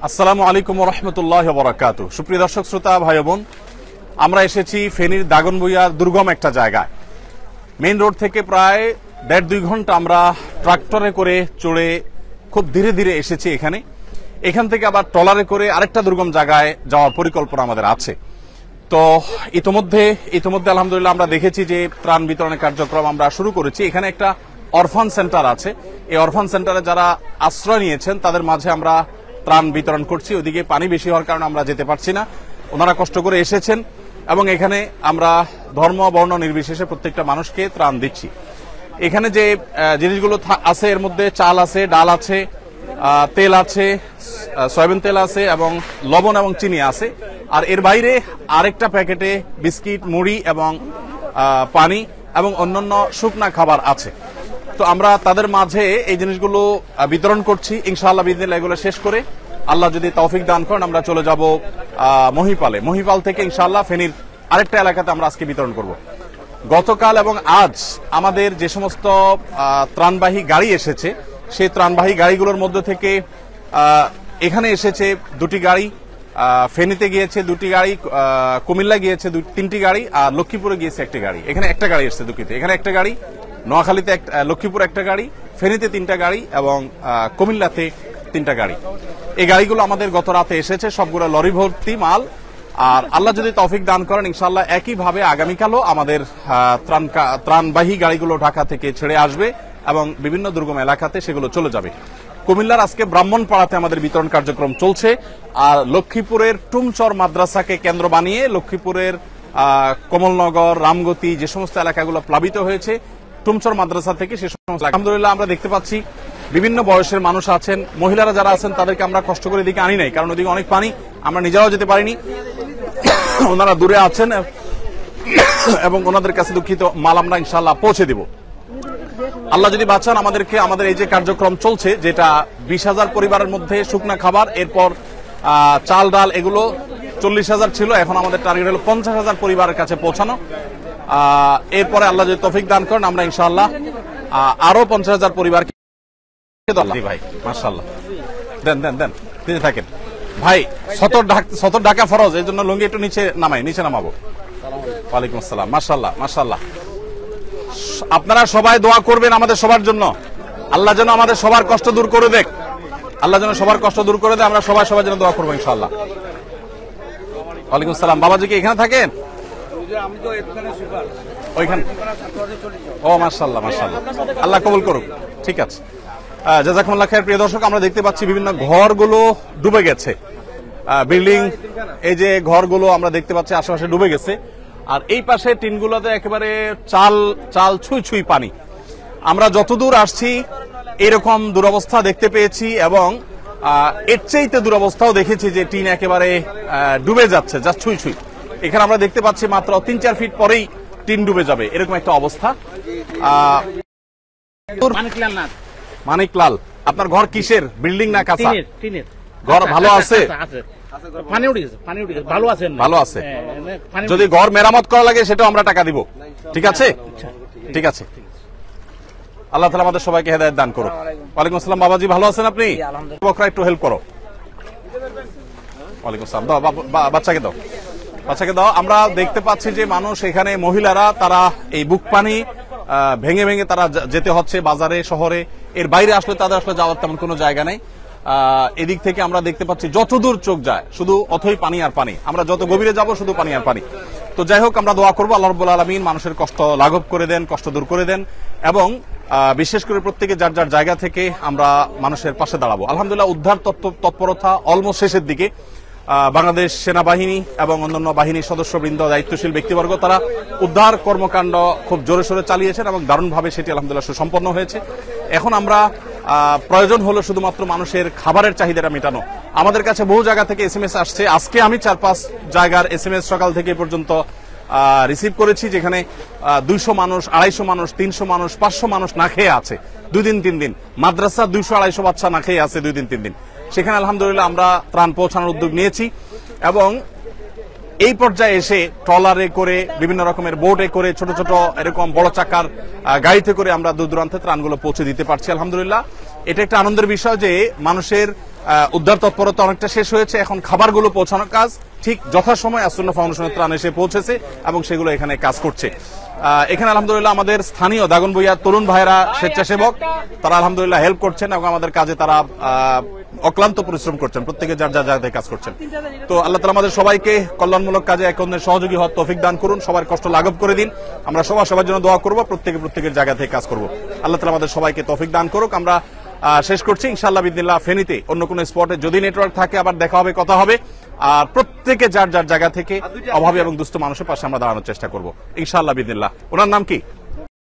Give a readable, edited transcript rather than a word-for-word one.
আসসালামু আলাইকুম ওয়া রাহমাতুল্লাহি ওয়া বারাকাতুহু। সুপ্রিয় দর্শক শ্রোতা ভাই বোন, আমরা এসেছি ফেনীর দাগনভূঞার দুর্গম একটা জায়গায়। মেইন রোড থেকে প্রায় 1.5-2 ঘন্টা আমরা ট্রাক্টরে করে চড়ে খুব ধীরে ধীরে এসেছি এখানে। এখান থেকে আবার ট্রলারে করে আরেকটা দুর্গম জায়গায় যাওয়ার পরিকল্পনা আমাদের আছে। তো ইতোমধ্যে আলহামদুলিল্লাহ আমরা দেখেছি যে ত্রাণ বিতরণের কার্যক্রম আমরা শুরু করেছি। এখানে একটা অরফান সেন্টার আছে। এই অরফান সেন্টারে যারা আশ্রয় নিয়েছেন তাদের মাঝে আমরা ত্রাণ বিতরণ করছি। ওদিকে পানি বেশি হওয়ার কারণে আমরা যেতে পারছি না। ওনারা কষ্ট করে এসেছেন এবং এখানে আমরা ধর্ম বর্ণ নির্বিশেষে প্রত্যেকটা মানুষকে ত্রাণ দিচ্ছি। এখানে যে জিনিসগুলো আছে এর মধ্যে চাল আছে, ডাল আছে, তেল আছে, সয়াবিন তেল আছে এবং লবণ এবং চিনি আছে। আর এর বাইরে আরেকটা প্যাকেটে বিস্কিট, মুড়ি এবং পানি এবং অন্যান্য শুকনা খাবার আছে। তো আমরা তাদের মাঝে এই জিনিসগুলো বিতরণ করছি। ইনশাআল্লাহ বিদিনিল্লাহ এগুলো শেষ করে আল্লাহ যদি তৌফিক দান করেন আমরা চলে যাব মহিপাল থেকে ইনশাআল্লাহ ফেনীর আরেকটা এলাকাতে আমরা আজকে বিতরণ করব। গতকাল এবং আজ আমাদের যে সমস্ত ত্রাণবাহী গাড়ি এসেছে সেই ত্রাণবাহী গাড়িগুলোর মধ্যে থেকে এখানে এসেছে 2টি গাড়ি, ফেনীতে গিয়েছে 2টি গাড়ি, কুমিল্লা গিয়েছে 3টি গাড়ি, আর লক্ষ্মীপুরে গিয়েছে 1টি গাড়ি। এখানে একটা গাড়ি এসেছে দুঃখিত, এখানে একটা গাড়ি, নোয়াখালীতে লক্ষ্মীপুর একটা গাড়ি, ফেনীতে 3টা গাড়ি এবং কুমিল্লাতে 3টা গাড়ি। এই গাড়িগুলো আমাদের গত রাতে এসেছে, সবগুলো লরি ভর্তি মাল। আর আল্লাহ যদি তৌফিক দান করেন ইনশাআল্লাহ একইভাবে আগামীকালও আমাদের ত্রাণবাহী গাড়িগুলো ঢাকা থেকে ছেড়ে আসবে এবং বিভিন্ন দুর্গম এলাকাতে সেগুলো চলে যাবে। কুমিল্লার আজকে ব্রাহ্মণপাড়াতে আমাদের বিতরণ কার্যক্রম চলছে। আর লক্ষ্মীপুরের টুমচর মাদ্রাসাকে কেন্দ্র বানিয়ে লক্ষ্মীপুরের কমলনগর, রামগতি যে সমস্ত এলাকাগুলো প্লাবিত হয়েছে টুমচর মাদ্রাসা থেকে সে সমস্ত আলহামদুলিল্লাহ আমরা দেখতে পাচ্ছি বিভিন্ন বয়সের মানুষ আছেন, মহিলারা যারা আছেন তাদেরকে আমরা কষ্ট করে এদিকে আনি নাই, কারণ ওদিকে অনেক পানি, আমরা নিজেরাও যেতে পারিনি। ওনারা দূরে আছেন এবং ওনাদের কাছে দুঃখিত মাল আমরা ইনশাআল্লাহ পৌঁছে দিব। আল্লাহ যদি বাঁচান আমাদেরকে, আমাদের এই যে কার্যক্রম চলছে যেটা 20,000 পরিবারের মধ্যে শুকনা খাবার, এরপর চাল ডাল এগুলো 40,000 ছিল, এখন আমাদের টার্গেট হলো 50,000 পরিবারের কাছে পৌঁছানো। এরপরে আল্লাহ যদি তৌফিক দান করেন আমরা ইনশাআল্লাহ আরো 50,000 পরিবারকে ভাই মাশাআল্লাহ দেন দিতে থাকেন ভাই। সতর ঢাকা ফরজ, এই জন্য লুঙ্গি একটু নিচে নামাবো। ওয়ালাইকুম আসসালাম। মাশাআল্লাহ আপনারা সবাই দোয়া করবেন আমাদের সবার জন্য। আল্লাহ যেন আমাদের সবার কষ্ট দূর করে দেয়, আমরা সবাই সবার জন্য দোয়া করবো ইনশাআল্লাহ। ওয়ালাইকুম আসসালাম। বাবাজি কি এখানে থাকেন? ওইখানে। ও মাশাআল্লাহ আল্লাহ কবুল করুক। ঠিক আছে, জাযাকুমুল্লাহ খায়ের। প্রিয় দর্শক, আমরা দেখতে পাচ্ছি বিভিন্ন ঘরগুলো ডুবে গেছে, বিল্ডিং, এই যে ঘরগুলো আমরা দেখতে পাচ্ছি আশেপাশে ডুবে গেছে। আর এই পাশে টিনগুলোতে একেবারে চাল ছুঁই পানি। আমরা যতদূর আসছি এরকম দুরবস্থা দেখতে পেয়েছি এবং এর চাইতে দুরবস্থাও দেখেছি যে টিন একেবারে ডুবে যাচ্ছে, যা ছুঁই। এখানে আমরা দেখতে পাচ্ছি মাত্র 3-4 ফিট পরেই টিন ডুবে যাবে, এরকম একটা অবস্থা। মানিকলাল, আপনার ঘর কিসের, বিল্ডিং না কাঁচা? ঘর ভালো আছে? ভালো আছে। যদি ঘর মেরামত করা লাগে সেটাও আমরা টাকা দিব। ঠিক আছে। আল্লাহ তাআলা আমাদের সবাইকে হেদায়েত দান করুন। ওয়ালাইকুম আসসালাম। বাবাজি ভালো আছেন আপনি? বকরা একটু হেল্প করো। ওয়ালাইকুম আসসালাম। দাও বাচ্চাকে দাও। আমরা দেখতে পাচ্ছি যে মানুষ এখানে, মহিলারা তারা এই বুক পানি ভেঙে তারা যেতে হচ্ছে বাজারে, শহরে। এর বাইরে আসলে তাদের আসলে যাওয়ার তেমন কোনো জায়গা নেই। এদিক থেকে আমরা দেখতে পাচ্ছি যতদূর চোখ যায় শুধু অথই পানি আর পানি, আমরা যত গভীরে যাব শুধু পানি আর পানি। তো যাই হোক, আমরা দোয়া করবো আল্লাহ রাব্বুল আলামিন মানুষের কষ্ট লাঘব করে দেন, কষ্ট দূর করে দেন এবং বিশেষ করে প্রত্যেকে যার যার জায়গা থেকে আমরা মানুষের পাশে দাঁড়াবো। আলহামদুলিল্লাহ উদ্ধার তৎপরতা অলমোস্ট শেষের দিকে। বাংলাদেশ সেনাবাহিনী এবং অন্যান্য বাহিনীর সদস্যবৃন্দ, দায়িত্বশীল ব্যক্তিবর্গ তারা উদ্ধার কর্মকাণ্ড খুব জোরে সোরে চালিয়েছেন এবং দারুণভাবে সেটি আলহামদুলিল্লাহ সুসম্পন্ন হয়েছে। এখন আমরা প্রয়োজন হলো শুধুমাত্র মানুষের খাবারের চাহিদাটা মেটানো। আমাদের কাছে বহু জায়গা থেকে SMS আসছে। আজকে আমি 4-5 জায়গার SMS সকাল থেকে পর্যন্ত রিসিভ করেছি, যেখানে 200 মানুষ, 250 মানুষ, 300 মানুষ, 500 মানুষ না খেয়ে আছে 2 দিন 3 দিন। মাদ্রাসা 200-250 বাচ্চা না খেয়ে আছে 2 দিন 3 দিন। সেখানে আলহামদুলিল্লাহ আমরা ত্রাণ পৌঁছানোর উদ্যোগ নিয়েছি এবং এই পর্যায়ে এসে ট্রলারে করে, বিভিন্ন রকমের বোটে করে, ছোট ছোট এরকম বড় চাকার গাড়িতে করে আমরা দূর দূরান্তে ত্রাণগুলো পৌঁছে দিতে পারছি আলহামদুলিল্লাহ। এটা একটা আনন্দের বিষয় যে মানুষের উদ্ধার তৎপরতা অনেকটা শেষ হয়েছে, এখন খাবারগুলো পৌঁছানোর কাজ ঠিক যথাসময় আসুন্নাহ ফাউন্ডেশনের ত্রাণ এসে পৌঁছেছে এবং সেগুলো এখানে কাজ করছে। এখানে আলহামদুলিল্লাহ আমাদের স্থানীয় দাগনভূঞার তরুণ ভাইরা স্বেচ্ছাসেবক, তারা আলহামদুলিল্লাহ হেল্প করছেন এবং আমাদের কাজে তারা অক্লান্ত পরিশ্রম করছেন, প্রত্যেকে যার যার জায়গায় কাজ করছেন। তো আল্লাহ তাআলা আমাদের সবাইকে কল্যাণমূলক কাজে একে অন্যের সহযোগী হওয়ার তৌফিক দান করুন, সবার কষ্ট লাঘব করে দিন। আমরা সবার জন্য দোয়া করব, প্রত্যেকের জায়গা থেকে কাজ করব। আল্লাহ তাআলা আমাদের সবাইকে তৌফিক দান করুক। আমরা শেষ করছি ইনশাআল্লাহ বিদিনিল্লাহ ফেনীতে অন্য কোনো স্পটে যদি নেটওয়ার্ক থাকে আবার দেখা হবে, কথা হবে। আর প্রত্যেকে যার যার জায়গা থেকে অভাবী এবং দুস্থ মানুষের পাশে আমরা দাঁড়ানোর চেষ্টা করব ইনশাআল্লাহ বিদিনিল্লাহ। ওনার নাম কি?